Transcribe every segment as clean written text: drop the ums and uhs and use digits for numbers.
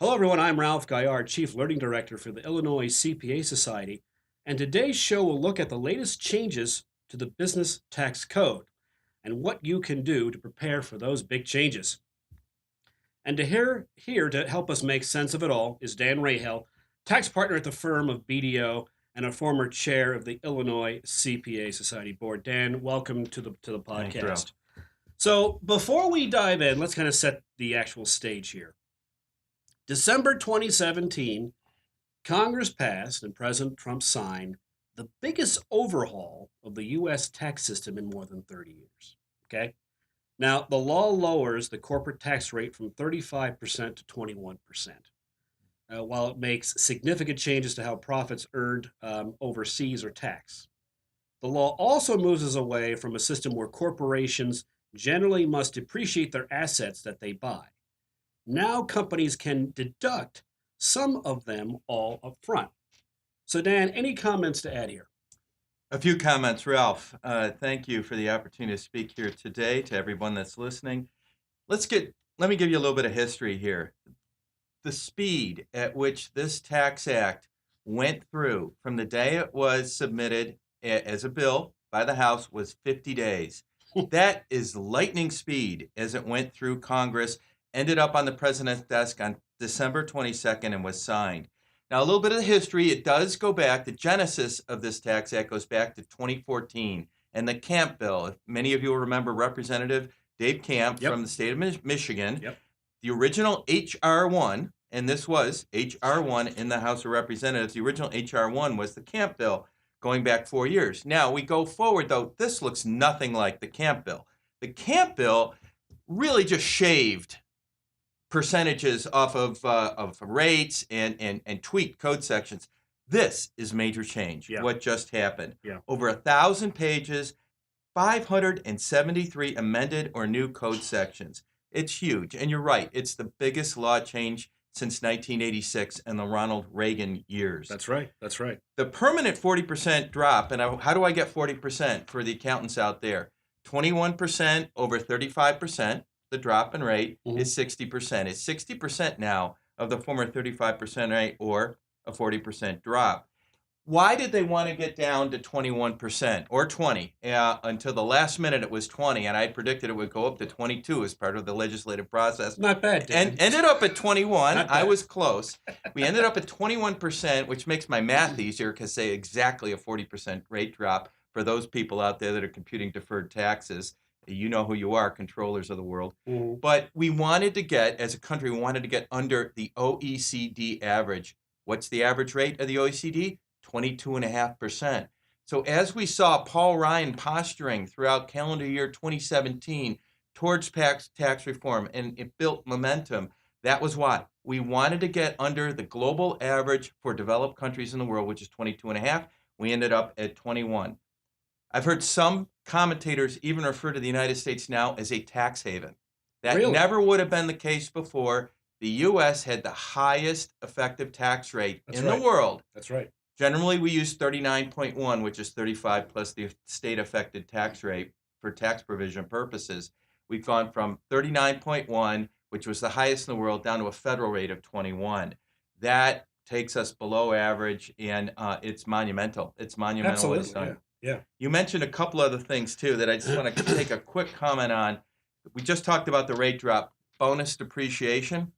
Hello, everyone. I'm Ralph Gaillard, Chief Learning Director for the Illinois CPA Society, and today's show will look at the latest changes to the Business Tax Code and what you can do to prepare for those big changes. And here to help us make sense of it all is Dan Rahel, tax partner at the firm of BDO and a former chair of the Illinois CPA Society Board. Dan, welcome to the Thanks, Ralph. podcast. So before we dive in, let's kind of set the actual stage here. December 2017, Congress passed and President Trump signed the biggest overhaul of the U.S. tax system in more than 30 years. Okay? Now, the law lowers the corporate tax rate from 35% to 21%, while it makes significant changes to how profits earned overseas are taxed. The law also moves us away from a system where corporations generally must depreciate their assets that they buy. Now companies can deduct some of them all up front. So, Dan, any comments to add here? A few comments, Ralph. Thank you for the opportunity to speak here today to everyone that's listening. Let me give you a little bit of history here. The speed at which this tax act went through from the day it was submitted as a bill by the House was 50 days. That is lightning speed as it went through Congress, ended up on the president's desk on December 22nd and was signed. Now, a little bit of the history, it does go back, the genesis of this tax act goes back to 2014 and the Camp Bill. If many of you will remember Representative Dave Camp from the state of Michigan, the original H.R. 1, and this was H.R. 1 in the House of Representatives, the original H.R. 1 was the Camp Bill going back 4 years. Now, we go forward, though, this looks nothing like the Camp Bill. The Camp Bill really just shaved percentages off of rates and tweaked code sections. This is major change, what just happened. Over 1,000 pages, 573 amended or new code sections. It's huge. And you're right, it's the biggest law change since 1986 and the Ronald Reagan years. That's right. That's right. The permanent 40% drop, and how do I get 40% for the accountants out there? 21% over 35%. The drop in rate is 60%. It's 60% now of the former 35% rate or a 40% drop. Why did they want to get down to 21% or 20? Until the last minute it was 20, and I predicted it would go up to 22 as part of the legislative process. Not bad, Dan. And ended up at 21. I was close. We ended up at 21%, which makes my math easier because say exactly a 40% rate drop for those people out there that are computing deferred taxes. You know who you are, controllers of the world. But we wanted to get, as a country, we wanted to get under the OECD average. What's the average rate of the OECD? 22.5%. So as we saw Paul Ryan posturing throughout calendar year 2017 towards tax reform, and it built momentum, that was why. We wanted to get under the global average for developed countries in the world, which is 22.5. We ended up at 21. I've heard some commentators even refer to the United States now as a tax haven. That never would have been the case before. The U.S. had the highest effective tax rate in the world. That's right. Generally, we use 39.1, which is 35 plus the state-affected tax rate for tax provision purposes. We've gone from 39.1, which was the highest in the world, down to a federal rate of 21. That takes us below average, and it's monumental. It's monumental what it's done. Yeah. You mentioned a couple other things, too, that I just want to take a quick comment on. We just talked about the rate drop, bonus depreciation,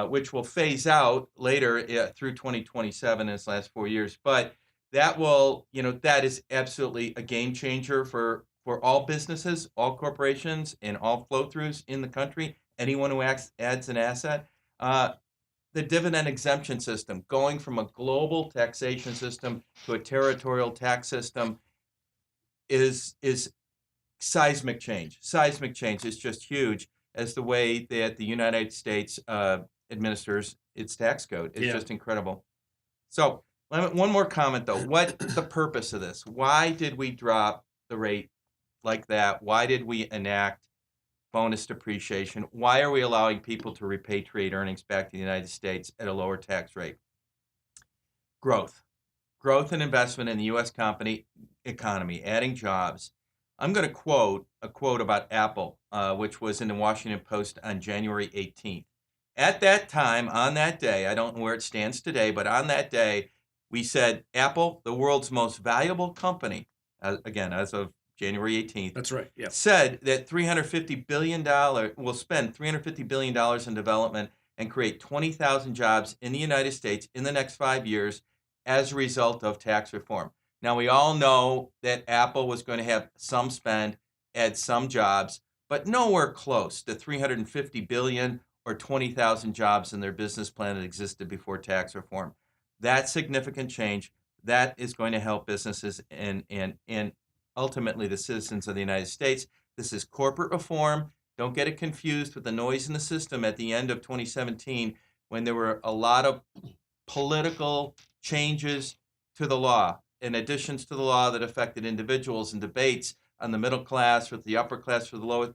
which will phase out later through 2027 in its last 4 years. But that will, that is absolutely a game changer for all businesses, all corporations, and all flow-throughs in the country, anyone who adds an asset. The dividend exemption system, going from a global taxation system to a territorial tax system, is seismic change. Seismic change is just huge as the way that the United States administers its tax code. It's just incredible. So one more comment, though. What's the purpose of this? Why did we drop the rate like that? Why did we enact bonus depreciation? Why are we allowing people to repatriate earnings back to the United States at a lower tax rate? Growth and investment in the U.S. economy, adding jobs. I'm going to quote a quote about Apple, which was in the Washington Post on January 18th. At that time, on that day, I don't know where it stands today, but on that day, we said Apple, the world's most valuable company, again, as of January 18th, That's right. Yeah. said that $350 billion will spend $350 billion in development and create 20,000 jobs in the United States in the next 5 years as a result of tax reform. Now, we all know that Apple was going to have some spend, add some jobs, but nowhere close to $350 billion or 20,000 jobs in their business plan that existed before tax reform. That's significant change. That is going to help businesses and ultimately the citizens of the United States. This is corporate reform. Don't get it confused with the noise in the system at the end of 2017 when there were a lot of political changes to the law and additions to the law that affected individuals and debates on the middle class with the upper class for the lower,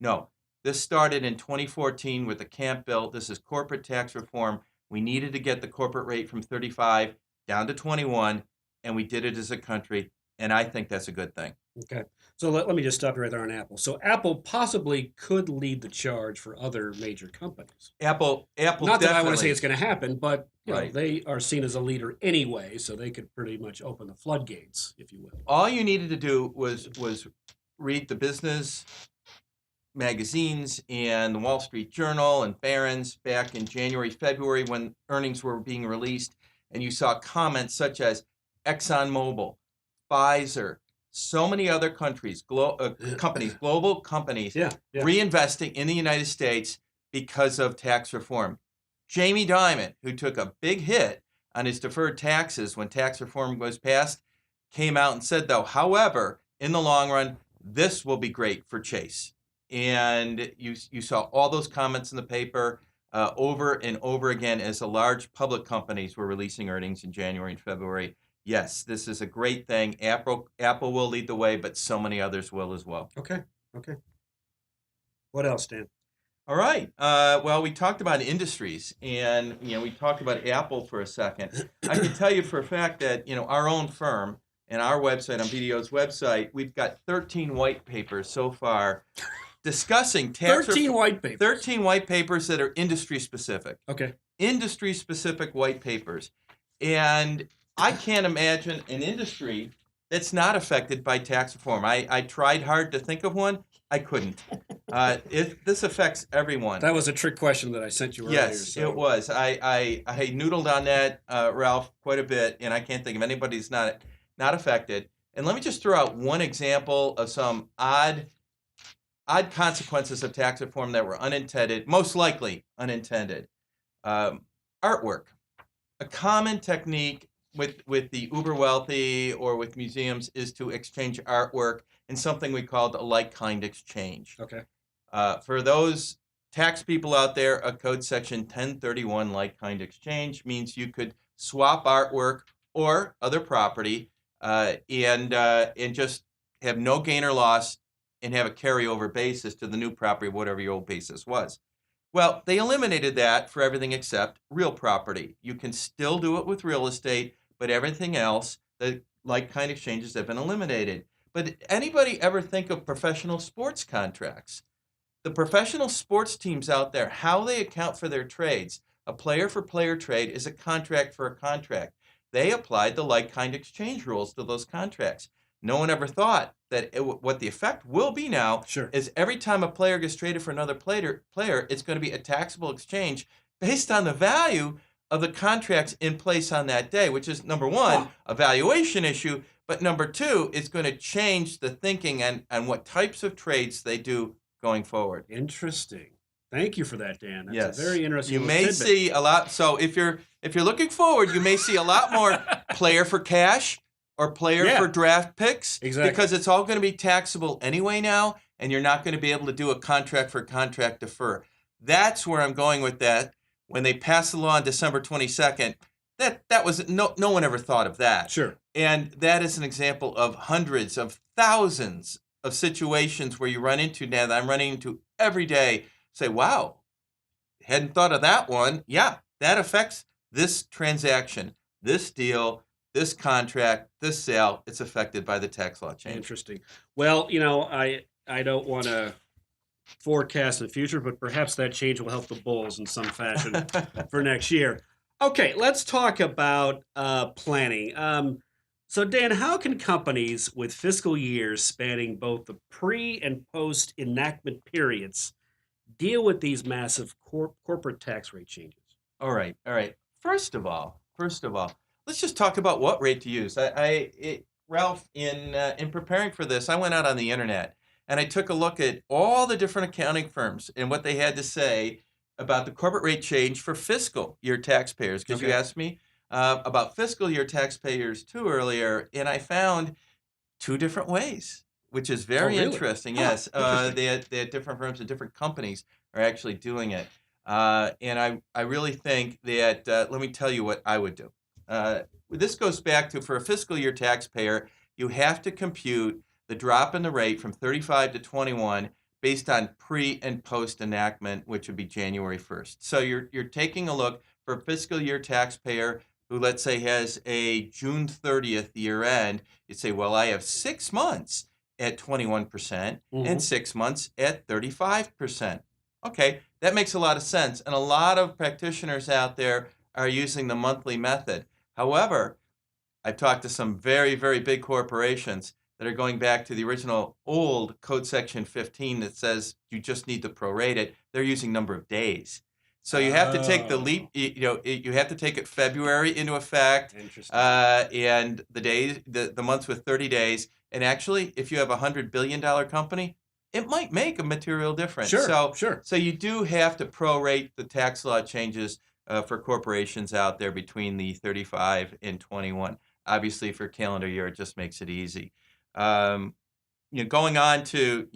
no. This started in 2014 with the Camp Bill. This is corporate tax reform. We needed to get the corporate rate from 35 down to 21, and we did it as a country, and I think that's a good thing. Okay. So let me just stop you right there on Apple. So Apple possibly could lead the charge for other major companies. Apple Not that I want to say definitely. it's going to happen, but Right. they are seen as a leader anyway, so they could pretty much open the floodgates, if you will. All you needed to do was read the business magazines and the Wall Street Journal and Barron's back in January, February when earnings were being released, and you saw comments such as ExxonMobil, Pfizer, so many other companies, global companies, Yeah. reinvesting in the United States because of tax reform. Jamie Dimon, who took a big hit on his deferred taxes when tax reform was passed, came out and said, though, however, in the long run, this will be great for Chase. And you saw all those comments in the paper over and over again as the large public companies were releasing earnings in January and February. Yes, this is a great thing. Apple will lead the way, but so many others will as well. Okay. What else, Dan? All right. Well, we talked about industries, and we talked about Apple for a second. I can tell you for a fact that our own firm and our website, on BDO's website, we've got 13 white papers so far discussing tax 13 white papers. 13 white papers that are industry specific. Okay. Industry specific white papers, and I can't imagine an industry that's not affected by tax reform. I tried hard to think of one. I couldn't. This affects everyone. That was a trick question that I sent you earlier. Yes, it was. I noodled on that, Ralph, quite a bit, and I can't think of anybody who's not affected. And let me just throw out one example of some odd consequences of tax reform that were unintended, most likely unintended. Artwork. A common technique with the uber wealthy or with museums is to exchange artwork in something we called a like-kind exchange. Okay. For those tax people out there, a code section 1031 like-kind exchange means you could swap artwork or other property and just have no gain or loss and have a carryover basis to the new property, whatever your old basis was. Well, they eliminated that for everything except real property. You can still do it with real estate, but everything else, the like-kind exchanges have been eliminated. But anybody ever think of professional sports contracts? The professional sports teams out there, how they account for their trades, a player-for-player trade is a contract for a contract. They applied the like-kind exchange rules to those contracts. No one ever thought that what the effect will be now is every time a player gets traded for another player, it's going to be a taxable exchange based on the value of the contracts in place on that day, which is, number one, a valuation issue, but number two, it's going to change the thinking and what types of trades they do going forward. Interesting. Thank you for that, Dan. That's yes. a very interesting. You may tidbit. see a lot. So if you're looking forward, you may see a lot more player for cash or player for draft picks. Exactly. Because it's all going to be taxable anyway now, and you're not going to be able to do a contract for contract defer. That's where I'm going with that. When they passed the law on December 22nd, that was no one ever thought of that. Sure. And that is an example of hundreds of thousands of situations where you run into now that I'm running into every day. Say, wow, hadn't thought of that one. Yeah, that affects this transaction, this deal, this contract, this sale. It's affected by the tax law change. Interesting. Well, I don't want to forecast in the future, but perhaps that change will help the Bulls in some fashion for next year. Okay, let's talk about planning. So, Dan, how can companies with fiscal years spanning both the pre and post enactment periods deal with these massive corporate tax rate changes? All right, all right. First of all, let's just talk about what rate to use. Ralph, in preparing for this, I went out on the internet and I took a look at all the different accounting firms and what they had to say about the corporate rate change for fiscal year taxpayers. Because you Okay. asked me about fiscal year taxpayers too earlier, and I found two different ways, which is Oh, very really? interesting. Huh, Yes, interesting. they had different firms and different companies are actually doing it. And I really think that, let me tell you what I would do. This goes back to, for a fiscal year taxpayer, you have to compute the drop in the rate from 35 to 21 based on pre and post enactment, which would be January 1st. So you're taking a look for a fiscal year taxpayer who, let's say, has a June 30th year end. You'd say, well, I have 6 months at 21% and Hmm. 6 months at 35%. Okay, that makes a lot of sense. And a lot of practitioners out there are using the monthly method. However, I've talked to some very, very big corporations that are going back to the original old Code Section 15 that says you just need to prorate it. They're using number of days. So you have to take the leap, Oh, you have to take it February into effect, interesting. and the days, the months with 30 days. And actually, if you have $100 billion company, it might make a material difference. Sure, So, sure. so you do have to prorate the tax law changes for corporations out there between the 35 and 21. Obviously, for calendar year, it just makes it easy. Um, going on to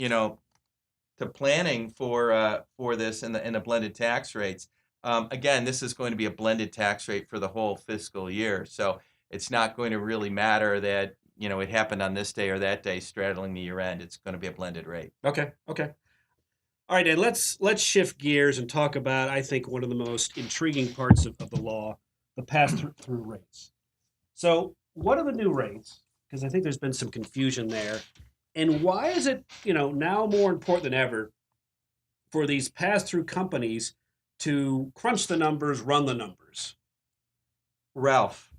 to planning for this and the blended tax rates. Again, this is going to be a blended tax rate for the whole fiscal year, so it's not going to really matter that it happened on this day or that day, straddling the year end. It's going to be a blended rate. Okay, okay. All right, and let's shift gears and talk about, I think, one of the most intriguing parts of the law, the pass-through rates. So, what are the new rates? Because I think there's been some confusion there. And why is it, now more important than ever for these pass-through companies to crunch the numbers, run the numbers? Ralph,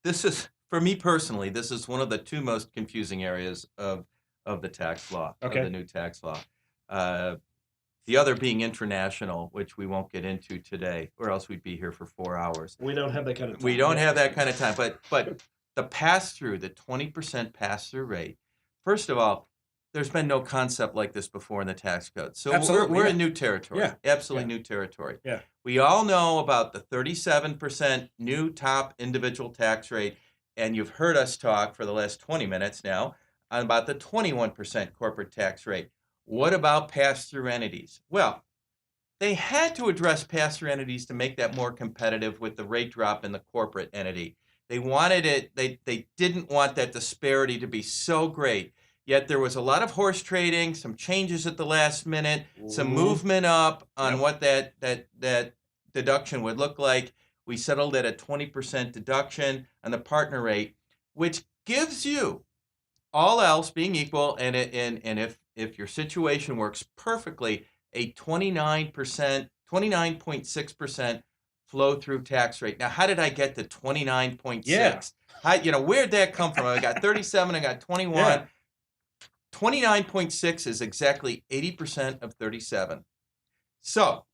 this is, for me personally, this is one of the two most confusing areas of the tax law, of the Okay. new tax law. Uh, the other being international, which we won't get into today, or else we'd be here for 4 hours. We don't have that kind of We time. don't Yeah. have that kind of time, but the pass through, the 20% pass through rate. First of all, there's been no concept like this before in the tax code, so Absolutely. we're Yeah. in new territory, Yeah. absolutely Yeah. new territory. Yeah. We all know about the 37% new top individual tax rate, and you've heard us talk for the last 20 minutes now about the 21% corporate tax rate. What about pass through entities? Well, they had to address pass-through entities to make that more competitive with the rate drop in the corporate entity. They wanted it, they didn't want that disparity to be so great. Yet there was a lot of horse trading, some changes at the last minute, some Mhm. movement up on Yep. what that deduction would look like. We settled at a 20% deduction on the partner rate, which gives you, all else being equal, and if your situation works perfectly, a 29.6% flow through tax rate. Now, how did I get to Yeah. 29.6? Where'd that come from? I got 37, I got 21. Yeah. 29.6 is exactly 80% of 37. So,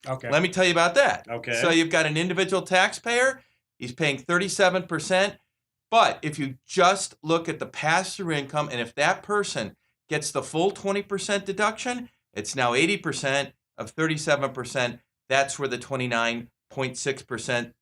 Okay. let me tell you about that. So Okay. you've got an individual taxpayer, he's paying 37%. But if you just look at the pass-through income, and if that person gets the full 20% deduction, it's now 80% of 37%. That's where the 29.6%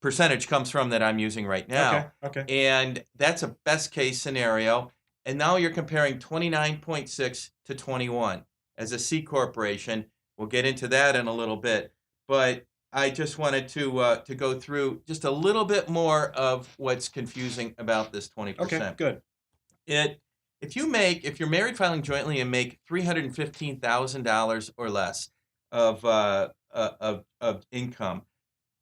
percentage comes from that I'm using right Okay. now. Okay. And that's a best case scenario. And now you're comparing 29.6 to 21 as a C corporation. We'll get into that in a little bit. But I just wanted to go through just a little bit more of what's confusing about this Okay. 20%. Good. It if you're married filing jointly and make $315,000 or less of income,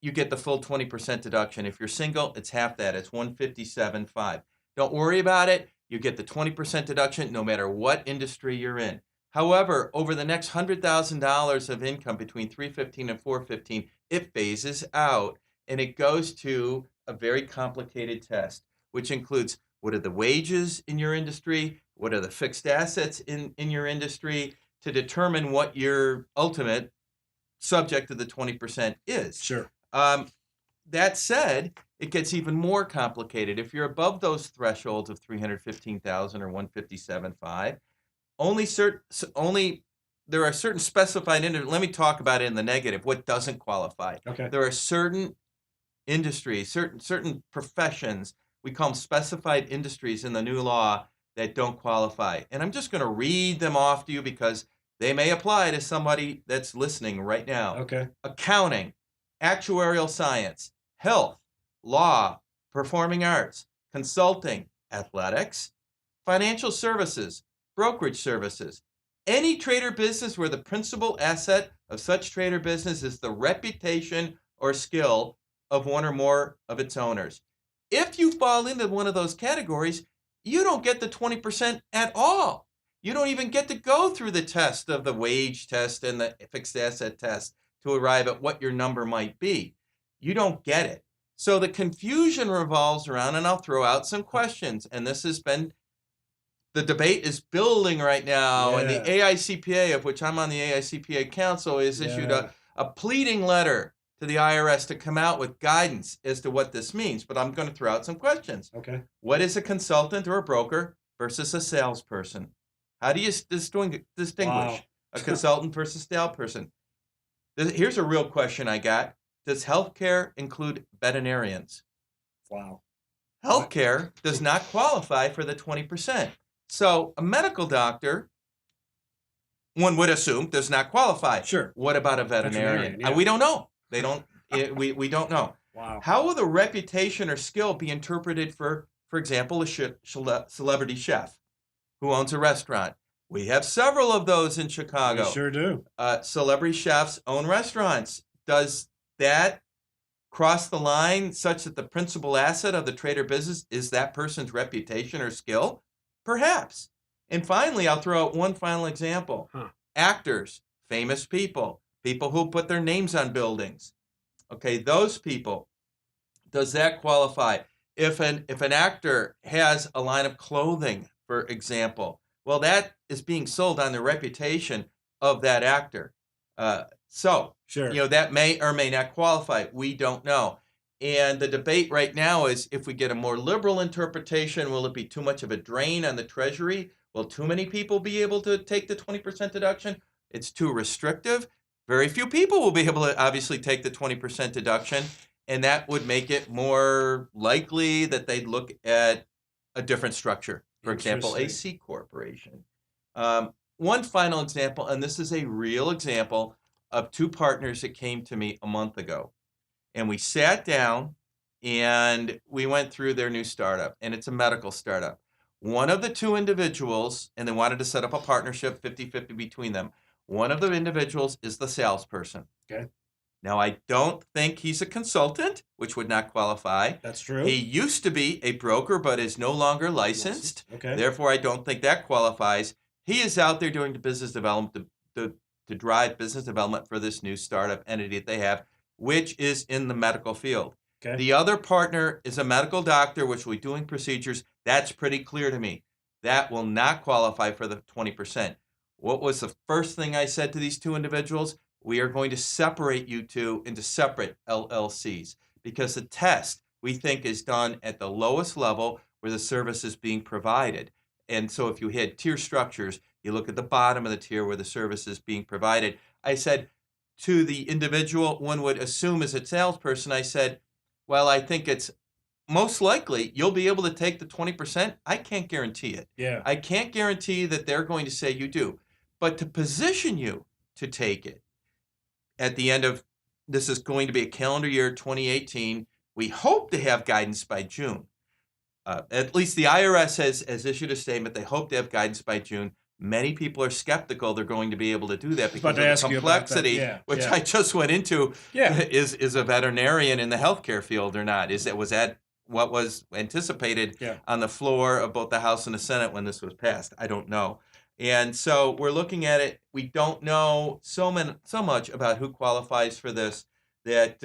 you get the full 20% deduction. If you're single, it's half that. It's 157.5. Don't worry about it. You get the 20% deduction no matter what industry you're in. However, over the next $100,000 of income between 315 and 415, it phases out and it goes to a very complicated test, which includes what are the wages in your industry, what are the fixed assets in your industry to determine what your ultimate subject to the 20% is. Sure. That said, it gets even more complicated. If you're above those thresholds of 315,000 or 157.5, only there are certain specified industries. Let me talk about it in the negative. What doesn't qualify? Okay. There are certain industries, certain professions. We call them specified industries in the new law that don't qualify. And I'm just going to read them off to you because they may apply to somebody that's listening right now. Okay. Accounting, actuarial science, health, law, performing arts, consulting, athletics, financial services, brokerage services. Any trade or business where the principal asset of such trade or business is the reputation or skill of one or more of its owners. If you fall into one of those categories, you don't get the 20% at all. You don't even get to go through the test of the wage test and the fixed asset test to arrive at what your number might be. You don't get it. So the confusion revolves around, and I'll throw out some questions, and this has been, the debate is building right now, and the AICPA, of which I'm on the AICPA Council, has issued a pleading letter to the IRS to come out with guidance as to what this means. But I'm going to throw out some questions. Okay. What is a consultant or a broker versus a salesperson? How do you distinguish a consultant versus a salesperson? Here's a real question I got. Does healthcare include veterinarians? Wow. Healthcare does not qualify for the 20%. So a medical doctor, one would assume, does not qualify. Sure. What about a veterinarian? Yeah. We don't know. They don't. We don't know. Wow. How will the reputation or skill be interpreted for example, a celebrity chef who owns a restaurant? We have several of those in Chicago. We sure do. Celebrity chefs own restaurants. Does that cross the line such that the principal asset of the trade or business is that person's reputation or skill? Perhaps. And finally, I'll throw out one final example. Actors, famous people, people who put their names on buildings. Okay, those people, does that qualify? If an actor has a line of clothing, for example, well, that is being sold on the reputation of that actor. So, sure. That may or may not qualify. We don't know. And the debate right now is, if we get a more liberal interpretation, will it be too much of a drain on the Treasury? Will too many people be able to take the 20% deduction? It's too restrictive. Very few people will be able to obviously take the 20% deduction, and that would make it more likely that they'd look at a different structure. For example, a C corporation. One final example, and this is a real example of two partners that came to me a month ago. And we sat down and we went through their new startup, and it's a medical startup. One of the two individuals, and they wanted to set up a partnership 50-50 between them. One of the individuals is the salesperson. Okay. Now, I don't think he's a consultant, which would not qualify. That's true. He used to be a broker, but is no longer licensed. Okay. Therefore, I don't think that qualifies. He is out there doing the business development to drive business development for this new startup entity that they have, which is in the medical field. Okay. The other partner is a medical doctor, which will be doing procedures. That's pretty clear to me. That will not qualify for the 20%. What was the first thing I said to these two individuals? We are going to separate you two into separate LLCs, because the test, we think, is done at the lowest level where the service is being provided. And so if you had tier structures, you look at the bottom of the tier where the service is being provided. I said to the individual one would assume as a salesperson, I said, well, I think it's most likely you'll be able to take the 20%. I can't guarantee it. Yeah. I can't guarantee that they're going to say you do. But to position you to take it, at the end of, this is going to be a calendar year 2018, we hope to have guidance by June. At least the IRS has issued a statement. They hope to have guidance by June. Many people are skeptical they're going to be able to do that because of the complexity, which I just went into. Is a veterinarian in the healthcare field or not? Was that what was anticipated on the floor of both the House and the Senate when this was passed? I don't know. And so we're looking at it. We don't know so much about who qualifies for this that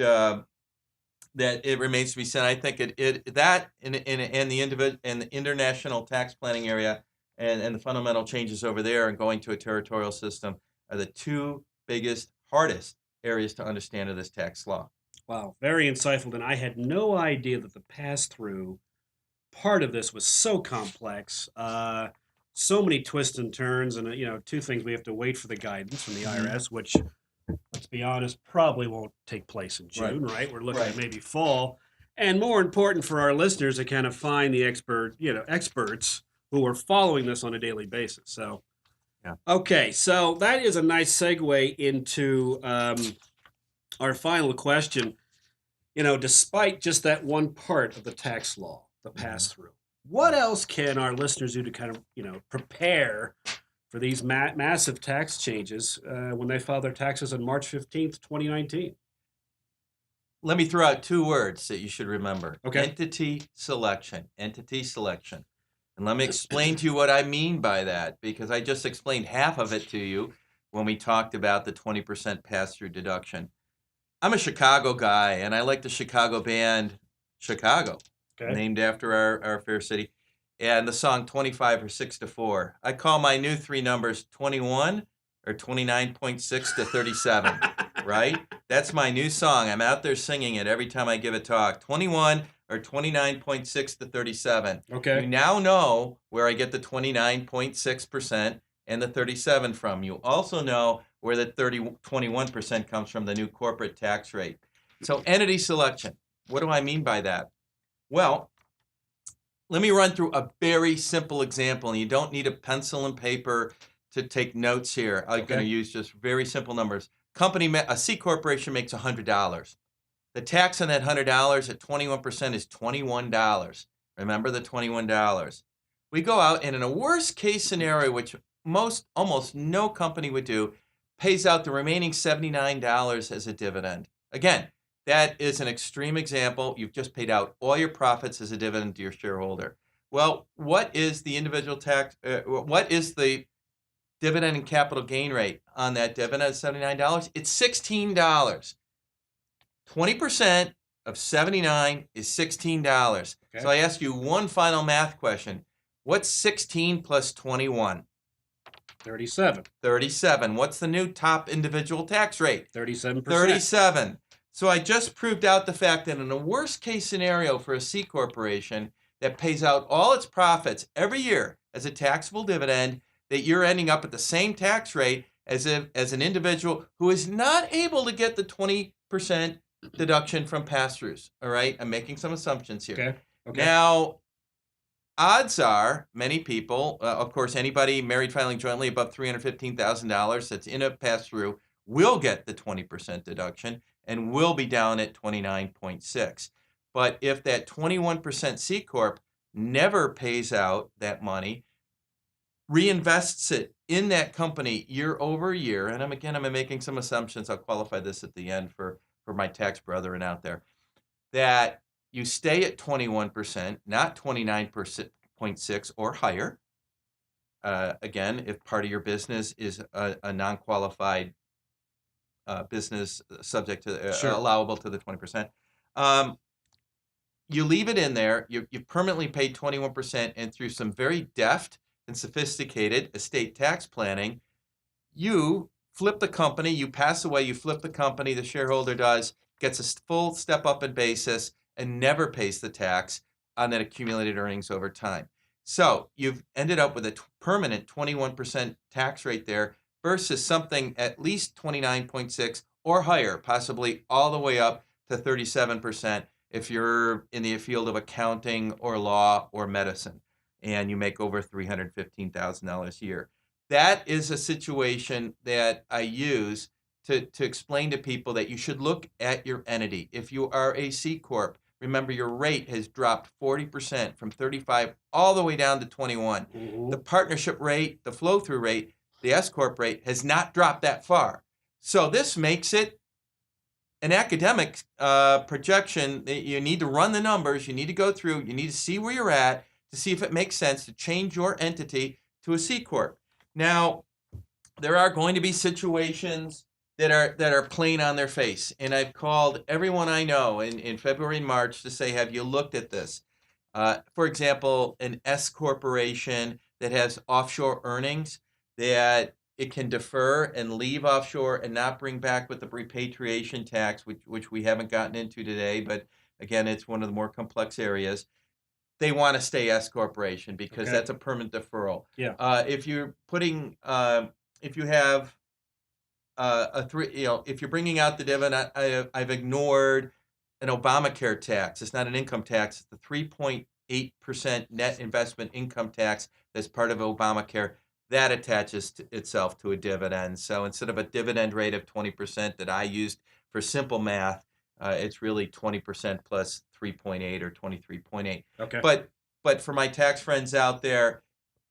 that it remains to be seen. I think that in the individual and the international tax planning area and the fundamental changes over there and going to a territorial system are the two biggest, hardest areas to understand of this tax law. Wow, very insightful. And I had no idea that the pass through part of this was so complex. So many twists and turns, and two things: we have to wait for the guidance from the IRS, which, let's be honest, probably won't take place in June. Right? We're looking at maybe fall, and more important for our listeners to kind of find the experts who are following this on a daily basis. So, yeah. Okay, so that is a nice segue into our final question. Despite just that one part of the tax law, the pass through, what else can our listeners do to kind of, prepare for these massive tax changes when they file their taxes on March 15th, 2019? Let me throw out two words that you should remember. Okay. Entity selection. Entity selection. And let me explain to you what I mean by that, because I just explained half of it to you when we talked about the 20% pass-through deduction. I'm a Chicago guy, and I like the Chicago band Chicago, named after our fair city, and the song 25 or 6 to 4. I call my new three numbers 21 or 29.6 to 37, right? That's my new song. I'm out there singing it every time I give a talk. 21 or 29.6 to 37. Okay. You now know where I get the 29.6% and the 37 from. You also know where the 21% comes from, the new corporate tax rate. So entity selection. What do I mean by that? Well, let me run through a very simple example, and you don't need a pencil and paper to take notes here. I'm going to use just very simple numbers. A C corporation makes $100. The tax on that $100 at 21% is $21. Remember the $21. We go out, and in a worst case scenario, which almost no company would do, pays out the remaining $79 as a dividend. Again, that is an extreme example. You've just paid out all your profits as a dividend to your shareholder. Well, what is the individual tax? What is the dividend and capital gain rate on that dividend at $79? It's $16. 20% of 79 is $16. Okay. So I ask you one final math question. What's 16 plus 21? 37. 37. What's the new top individual tax rate? 37%. 37. So I just proved out the fact that in a worst case scenario for a C corporation that pays out all its profits every year as a taxable dividend, that you're ending up at the same tax rate as an individual who is not able to get the 20% deduction from pass-throughs. All right? I'm making some assumptions here. Okay. Now, odds are many people, of course, anybody married filing jointly above $315,000 that's in a pass-through will get the 20% deduction and will be down at 29.6. But if that 21% C Corp never pays out that money, reinvests it in that company year over year, and I'm making some assumptions. I'll qualify this at the end for my tax brethren out there, that you stay at 21%, not 29.6 or higher. Again, if part of your business is a non-qualified business subject to allowable to the 20%, you leave it in there. You've permanently paid 21%, and through some very deft and sophisticated estate tax planning, you flip the company. You pass away. You flip the company. The shareholder gets a full step up in basis and never pays the tax on that accumulated earnings over time. So you've ended up with a permanent 21% tax rate there versus something at least 29.6 or higher, possibly all the way up to 37% if you're in the field of accounting or law or medicine and you make over $315,000 a year. That is a situation that I use to explain to people that you should look at your entity. If you are a C Corp, remember your rate has dropped 40% from 35 all the way down to 21. Mm-hmm. The partnership rate, the flow-through rate, the S Corp rate has not dropped that far. So this makes it an academic projection. You need to run the numbers. You need to go through. You need to see where you're at to see if it makes sense to change your entity to a C Corp. Now, there are going to be situations that are plain on their face, and I've called everyone I know in February and March to say, have you looked at this? For example, an S corporation that has offshore earnings that it can defer and leave offshore and not bring back with the repatriation tax, which we haven't gotten into today, but again, it's one of the more complex areas. They want to stay S corporation because Okay. that's a permanent deferral. Yeah. If you're putting, if you have a three, if you're bringing out the dividend, I've ignored an Obamacare tax. It's not an income tax. It's the 3.8% net investment income tax that's part of Obamacare. That attaches itself to a dividend. So instead of a dividend rate of 20% that I used for simple math, it's really 20% plus 3.8 or 23.8. Okay. But for my tax friends out there,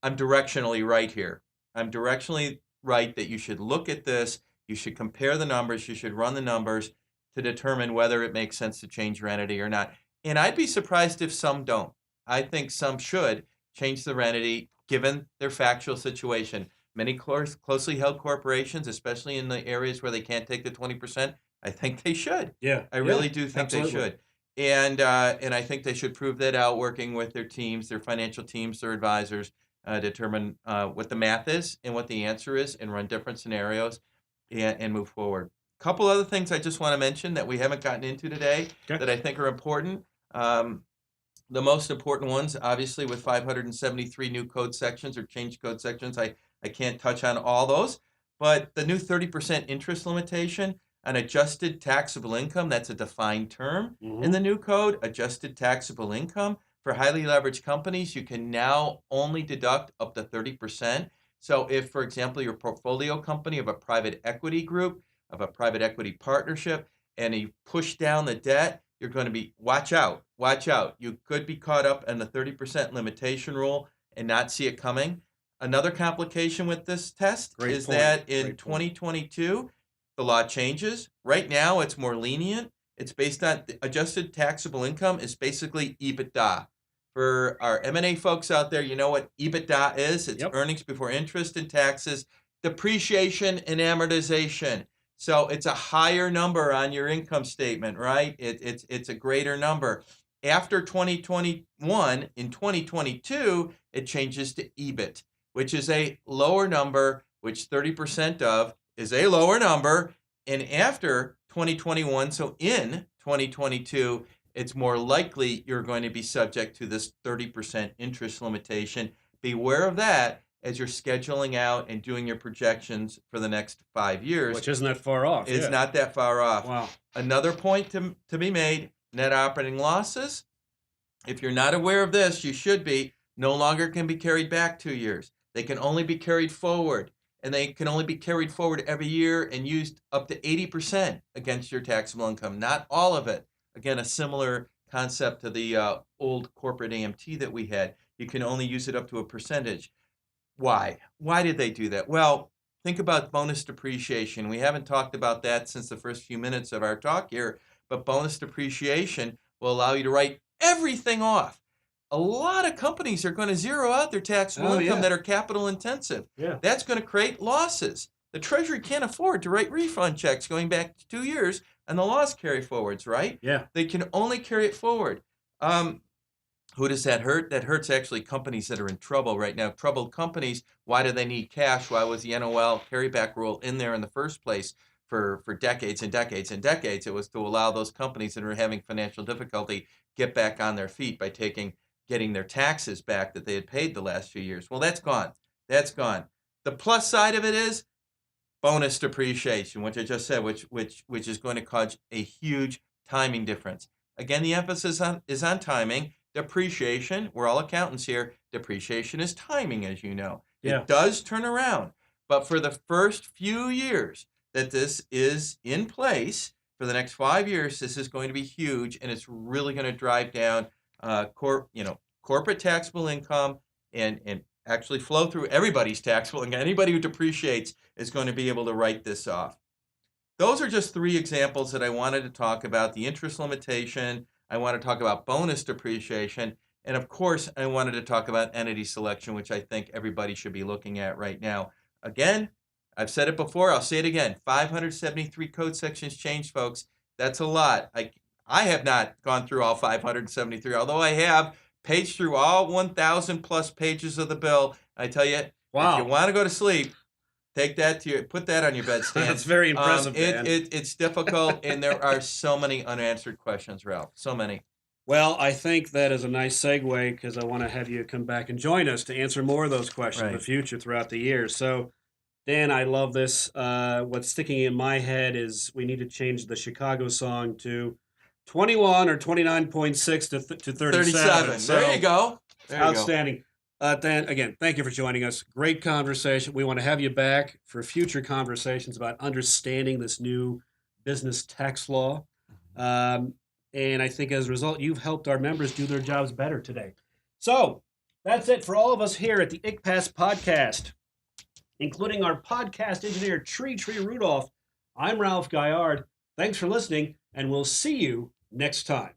I'm directionally right here. I'm directionally right that you should look at this. You should compare the numbers. You should run the numbers to determine whether it makes sense to change your entity or not. And I'd be surprised if some don't. I think some should change their entity given their factual situation. Many closely held corporations, especially in the areas where they can't take the 20%, I think they should. Yeah. I really do think absolutely. they should. And I think they should prove that out working with their teams, their financial teams, their advisors, determine what the math is and what the answer is and run different scenarios and move forward. A couple other things I just want to mention that we haven't gotten into today Okay. that I think are important. The most important ones, obviously, with 573 new code sections or change code sections, I can't touch on all those, but the new 30% interest limitation on adjusted taxable income, that's a defined term in the new code, adjusted taxable income. For highly leveraged companies, you can now only deduct up to 30%. So if, for example, your portfolio company of a private equity group, of a private equity partnership, and you push down the debt, you're going to be, watch out. You could be caught up in the 30% limitation rule and not see it coming. Another complication with this test is that in 2022, the law changes. Right now, it's more lenient. It's based on adjusted taxable income is basically EBITDA. For our M&A folks out there, you know what EBITDA is? It's earnings before interest and taxes, depreciation and amortization. So it's a higher number on your income statement, right? It's a greater number. After 2021, in 2022, it changes to EBIT, which is a lower number, which 30% of is a lower number. And after 2021, so in 2022, it's more likely you're going to be subject to this 30% interest limitation. Beware of that as you're scheduling out and doing your projections for the next 5 years. Which isn't that far off. It's not that far off. Wow. Another point to be made, net operating losses. If you're not aware of this, you should be. No longer can be carried back 2 years. They can only be carried forward. And they can only be carried forward every year and used up to 80% against your taxable income, not all of it. Again, a similar concept to the old corporate AMT that we had. You can only use it up to a percentage. Why? Why did they do that? Well, think about bonus depreciation. We haven't talked about that since the first few minutes of our talk here, but bonus depreciation will allow you to write everything off. A lot of companies are going to zero out their taxable income that are capital intensive. Yeah. That's going to create losses. The Treasury can't afford to write refund checks going back to 2 years and the loss carry forwards, right? Yeah. They can only carry it forward. Who does that hurt? That hurts actually companies that are in trouble right now. Troubled companies, why do they need cash? Why was the NOL carryback rule in there in the first place for decades and decades and decades? It was to allow those companies that are having financial difficulty get back on their feet by getting their taxes back that they had paid the last few years. Well, that's gone. That's gone. The plus side of it is bonus depreciation, which I just said, which is going to cause a huge timing difference. Again, the emphasis is on timing. Depreciation, we're all accountants here. Depreciation is timing, as you know. Yeah. It does turn around. But for the first few years that this is in place, for the next 5 years, this is going to be huge, and it's really going to drive down corporate taxable income and actually flow through everybody's taxable income. Anybody who depreciates is going to be able to write this off. Those are just 3 examples that I wanted to talk about. The interest limitation, I want to talk about bonus depreciation, And of course, I wanted to talk about entity selection, which I think everybody should be looking at right now. Again, I've said it before, I'll say it again. 573 code sections changed, folks. That's a lot. I have not gone through all 573, although I have paged through all 1,000 plus pages of the bill. I tell you, Wow. if you want to go to sleep, put that on your bedstand. That's very impressive, Dan. It's difficult, and there are so many unanswered questions, Ralph. So many. Well, I think that is a nice segue because I want to have you come back and join us to answer more of those questions in the future throughout the year. So, Dan, I love this. What's sticking in my head is we need to change the Chicago song to 21 or 29.6 to 37. So, there you go. Outstanding. Dan, again, thank you for joining us. Great conversation. We want to have you back for future conversations about understanding this new business tax law. And I think as a result, you've helped our members do their jobs better today. So that's it for all of us here at the ICPAS podcast, including our podcast engineer, Tree Rudolph. I'm Ralph Guyard. Thanks for listening, and we'll see you next time.